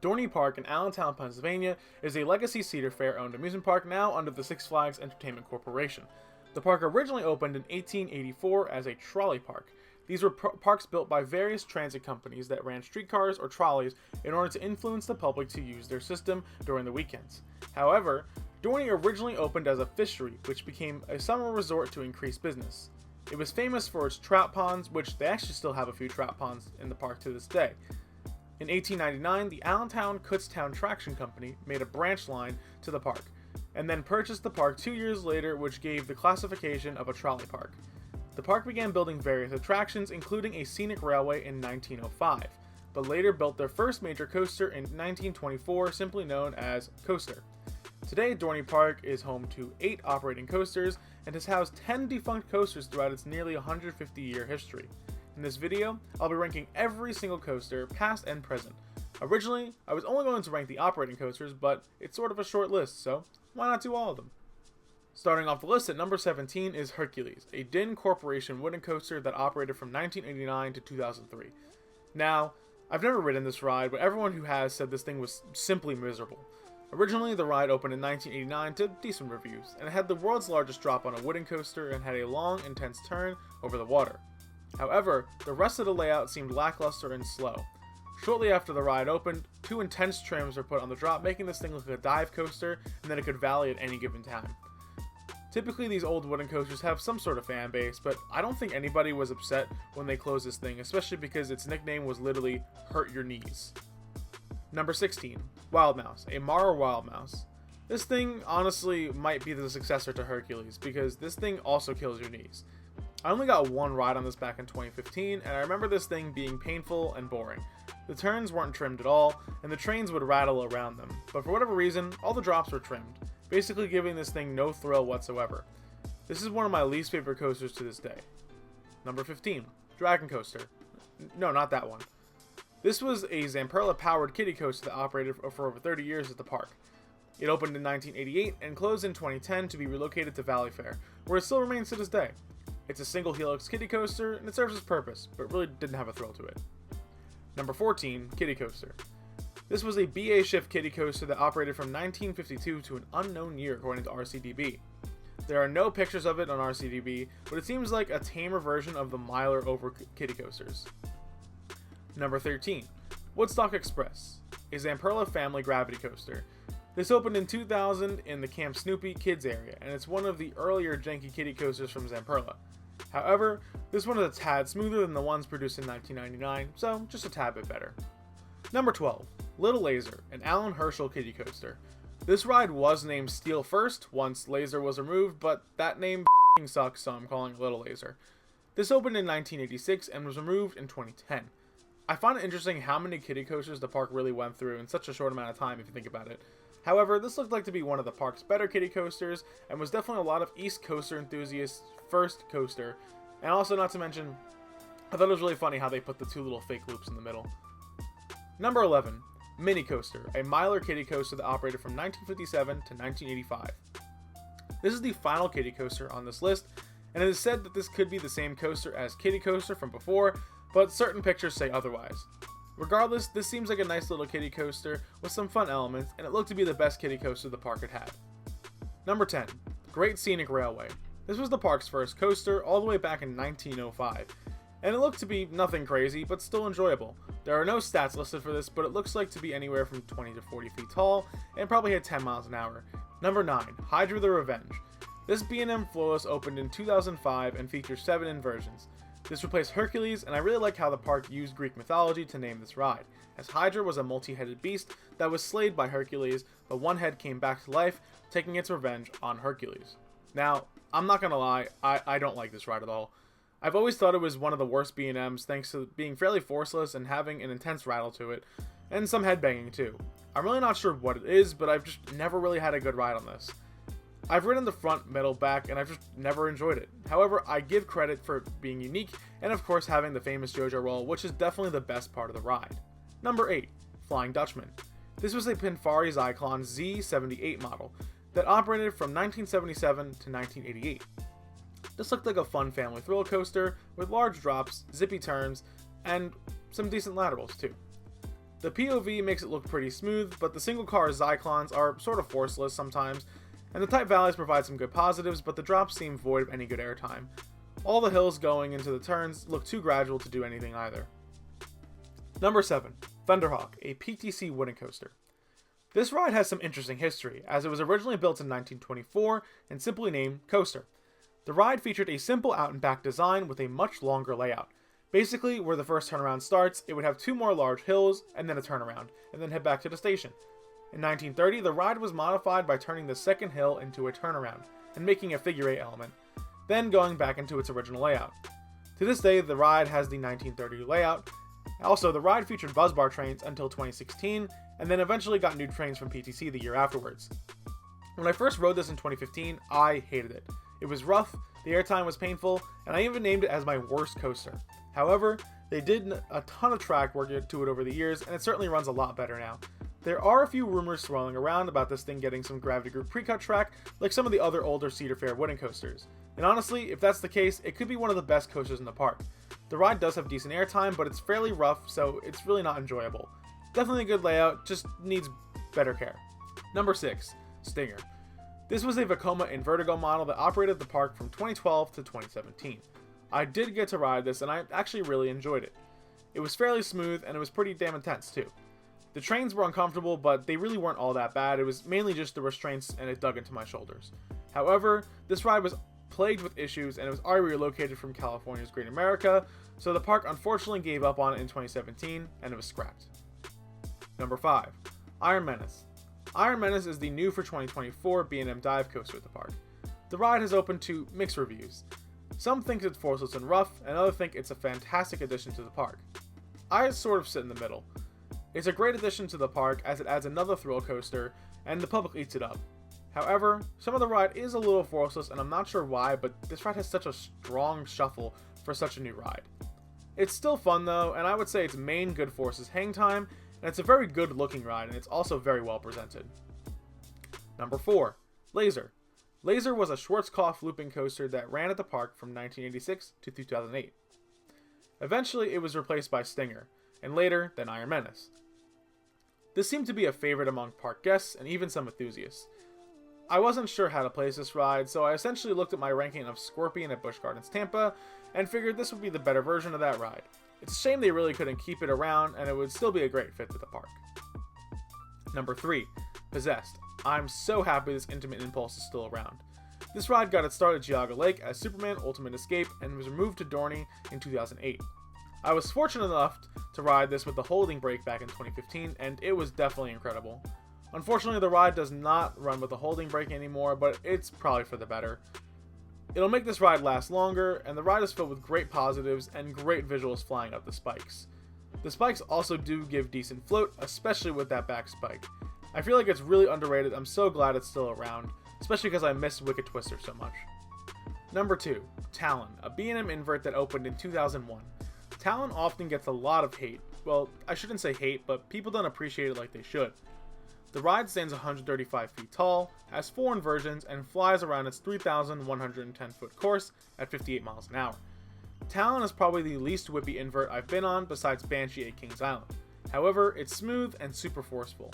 Dorney Park in Allentown, Pennsylvania is a legacy Cedar Fair-owned amusement park now under the Six Flags Entertainment Corporation. The park originally opened in 1884 as a trolley park. These were parks built by various transit companies that ran streetcars or trolleys in order to influence the public to use their system during the weekends. However, Dorney originally opened as a fishery, which became a summer resort to increase business. It was famous for its trout ponds, which they actually still have a few trout ponds in the park to this day. In 1899, the Allentown Kutztown Traction Company made a branch line to the park, and then purchased the park 2 years later, which gave the classification of a trolley park. The park began building various attractions, including a scenic railway in 1905, but later built their first major coaster in 1924, simply known as Coaster. Today, Dorney Park is home to 8 operating coasters and has housed 10 defunct coasters throughout its nearly 150-year history. In this video, I'll be ranking every single coaster, past and present. Originally, I was only going to rank the operating coasters, but it's sort of a short list, so why not do all of them? Starting off the list at number 17 is Hercules, a Din Corporation wooden coaster that operated from 1989 to 2003. Now, I've never ridden this ride, but everyone who has said this thing was simply miserable. Originally, the ride opened in 1989 to decent reviews, and it had the world's largest drop on a wooden coaster and had a long, intense turn over the water. However, the rest of the layout seemed lackluster and slow. Shortly after the ride opened, 2 intense trims were put on the drop, making this thing look like a dive coaster and that it could valley at any given time. Typically, these old wooden coasters have some sort of fan base, but I don't think anybody was upset when they closed this thing, especially because its nickname was literally Hurt Your Knees. Number 16, Wild Mouse, a Mara Wild Mouse. This thing honestly might be the successor to Hercules, because this thing also kills your knees. I only got one ride on this back in 2015, and I remember this thing being painful and boring. The turns weren't trimmed at all, and the trains would rattle around them, but for whatever reason, all the drops were trimmed, basically giving this thing no thrill whatsoever. This is one of my least favorite coasters to this day. Number 15, Dragon Coaster. No, not that one. This was a Zamperla-powered kiddie coaster that operated for over 30 years at the park. It opened in 1988 and closed in 2010 to be relocated to Valley Fair, where it still remains to this day. It's a single helix kiddie coaster, and it serves its purpose, but really didn't have a thrill to it. Number 14, Kiddie Coaster. This was a BA shift kiddie coaster that operated from 1952 to an unknown year according to RCDB. There are no pictures of it on RCDB, but it seems like a tamer version of the Miler over kiddie coasters. Number 13, Woodstock Express, a Zamperla family gravity coaster. This opened in 2000 in the Camp Snoopy Kids area, and it's one of the earlier janky kiddie coasters from Zamperla. However, this one is a tad smoother than the ones produced in 1999, so just a tad bit better. Number 12, Little Laser, an Alan Herschel kiddie coaster. This ride was named Steel first once Laser was removed, but that name sucks, so I'm calling it Little Laser. This opened in 1986 and was removed in 2010. I find it interesting how many kiddie coasters the park really went through in such a short amount of time if you think about it. However, this looked like to be one of the park's better kiddie coasters, and was definitely a lot of East Coaster enthusiasts' first coaster. And also, not to mention, I thought it was really funny how they put the 2 little fake loops in the middle. Number 11, Mini Coaster, a Miler kiddie coaster that operated from 1957 to 1985. This is the final kiddie coaster on this list, and it is said that this could be the same coaster as Kiddie Coaster from before, but certain pictures say otherwise. Regardless, this seems like a nice little kiddie coaster with some fun elements, and it looked to be the best kiddie coaster the park had had. Number 10, Great Scenic Railway. This was the park's first coaster all the way back in 1905, and it looked to be nothing crazy, but still enjoyable. There are no stats listed for this, but it looks like to be anywhere from 20 to 40 feet tall, and probably hit 10 miles an hour. Number 9, Hydra the Revenge. This B&M Flawless opened in 2005 and features 7 inversions. This replaced Hercules, and I really like how the park used Greek mythology to name this ride, as Hydra was a multi-headed beast that was slayed by Hercules, but one head came back to life, taking its revenge on Hercules. Now, I'm not gonna lie, I don't like this ride at all. I've always thought it was one of the worst B&Ms thanks to being fairly forceless and having an intense rattle to it, and some headbanging too. I'm really not sure what it is, but I've just never really had a good ride on this. I've ridden the front, middle, back, and I've just never enjoyed it. However, I give credit for being unique, and of course having the famous JoJo roll, which is definitely the best part of the ride. Number 8, Flying Dutchman. This was a Pinfari Zyklon Z78 model that operated from 1977 to 1988. This looked like a fun family thrill coaster with large drops, zippy turns, and some decent laterals too. The POV makes it look pretty smooth, but the single car Zyklons are sort of forceless sometimes, and the tight valleys provide some good positives, but the drops seem void of any good airtime. All the hills going into the turns look too gradual to do anything either. Number 7. Thunderhawk, a PTC wooden coaster. This ride has some interesting history, as it was originally built in 1924 and simply named Coaster. The ride featured a simple out and back design with a much longer layout. Basically, where the first turnaround starts, it would have 2 more large hills and then a turnaround, and then head back to the station. In 1930, the ride was modified by turning the second hill into a turnaround, and making a figure 8 element, then going back into its original layout. To this day, the ride has the 1930 layout. Also, the ride featured buzzbar trains until 2016, and then eventually got new trains from PTC the year afterwards. When I first rode this in 2015, I hated it. It was rough, the airtime was painful, and I even named it as my worst coaster. However, they did a ton of track work to it over the years, and it certainly runs a lot better now. There are a few rumors swirling around about this thing getting some Gravity Group pre-cut track, like some of the other older Cedar Fair wooden coasters. And honestly, if that's the case, it could be one of the best coasters in the park. The ride does have decent airtime, but it's fairly rough, so it's really not enjoyable. Definitely a good layout, just needs better care. Number 6. Stinger. This was a Vekoma Invertigo model that operated the park from 2012 to 2017. I did get to ride this, and I actually really enjoyed it. It was fairly smooth, and it was pretty damn intense too. The trains were uncomfortable, but they really weren't all that bad. It was mainly just the restraints, and it dug into my shoulders. However, this ride was plagued with issues, and it was already relocated from California's Great America, so the park unfortunately gave up on it in 2017, and it was scrapped. Number 5. Iron Menace. Iron Menace is the new for 2024 B&M dive coaster at the park. The ride has opened to mixed reviews. Some think it's forceless and rough, and others think it's a fantastic addition to the park. I sort of sit in the middle. It's a great addition to the park as it adds another thrill coaster, and the public eats it up. However, some of the ride is a little forceless, and I'm not sure why, but this ride has such a strong shuffle for such a new ride. It's still fun though, and I would say its main good force is hang time, and it's a very good looking ride, and it's also very well presented. Number 4. Laser. Laser was a Schwarzkopf looping coaster that ran at the park from 1986 to 2008. Eventually, it was replaced by Stinger, and later, then Iron Menace. This seemed to be a favorite among park guests and even some enthusiasts. I wasn't sure how to place this ride, so I essentially looked at my ranking of Scorpion at Busch Gardens Tampa, and figured this would be the better version of that ride. It's a shame they really couldn't keep it around, and it would still be a great fit to the park. Number 3. Possessed. I'm so happy this Intimate Impulse is still around. This ride got its start at Geauga Lake as Superman Ultimate Escape and was removed to Dorney in 2008. I was fortunate enough to ride this with the holding brake back in 2015, and it was definitely incredible. Unfortunately, the ride does not run with the holding brake anymore, but it's probably for the better. It'll make this ride last longer, and the ride is filled with great positives and great visuals flying up the spikes. The spikes also do give decent float, especially with that back spike. I feel like it's really underrated. I'm so glad it's still around, especially because I miss Wicked Twister so much. Number 2. Talon, a B&M invert that opened in 2001. Talon often gets a lot of hate. Well, I shouldn't say hate, but people don't appreciate it like they should. The ride stands 135 feet tall, has 4 inversions, and flies around its 3,110 foot course at 58 miles an hour. Talon is probably the least whippy invert I've been on besides Banshee at Kings Island. However, it's smooth and super forceful.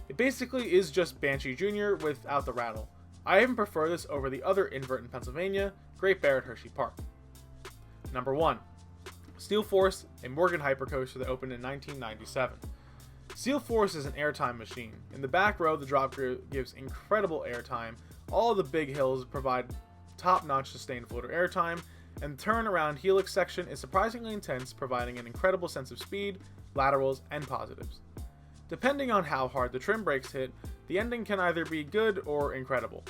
It basically is just Banshee Jr. without the rattle. I even prefer this over the other invert in Pennsylvania, Great Bear at Hershey Park. Number 1. Steel Force, a Morgan hypercoaster that opened in 1997. Steel Force is an airtime machine. In the back row, the drop gives incredible airtime. All of the big hills provide top-notch sustained floater airtime, and the turn-around helix section is surprisingly intense, providing an incredible sense of speed, laterals, and positives. Depending on how hard the trim brakes hit, the ending can either be good or incredible.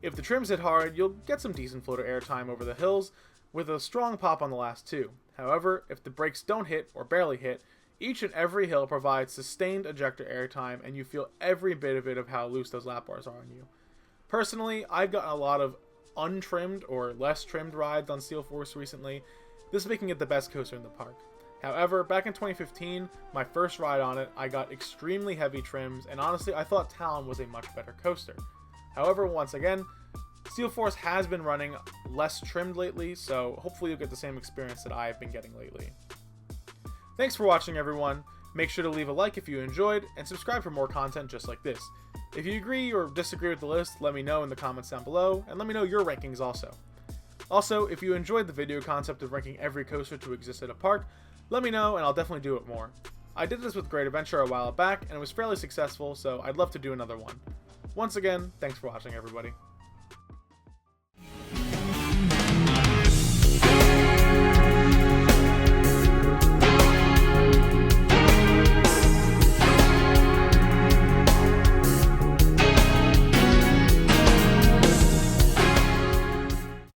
If the trims hit hard, you'll get some decent floater airtime over the hills, with a strong pop on the last 2. However, if the brakes don't hit, or barely hit, each and every hill provides sustained ejector airtime, and you feel every bit of it of how loose those lap bars are on you. Personally, I've gotten a lot of untrimmed or less trimmed rides on Steel Force recently, this making it the best coaster in the park. However, back in 2015, my first ride on it, I got extremely heavy trims, and honestly, I thought Talon was a much better coaster. However, once again, Steel Force has been running less trimmed lately, so hopefully you'll get the same experience that I've been getting lately. Thanks for watching, everyone. Make sure to leave a like if you enjoyed, and subscribe for more content just like this. If you agree or disagree with the list, let me know in the comments down below, and let me know your rankings also. Also, if you enjoyed the video concept of ranking every coaster to exist at a park, let me know and I'll definitely do it more. I did this with Great Adventure a while back, and it was fairly successful, so I'd love to do another one. Once again, thanks for watching everybody.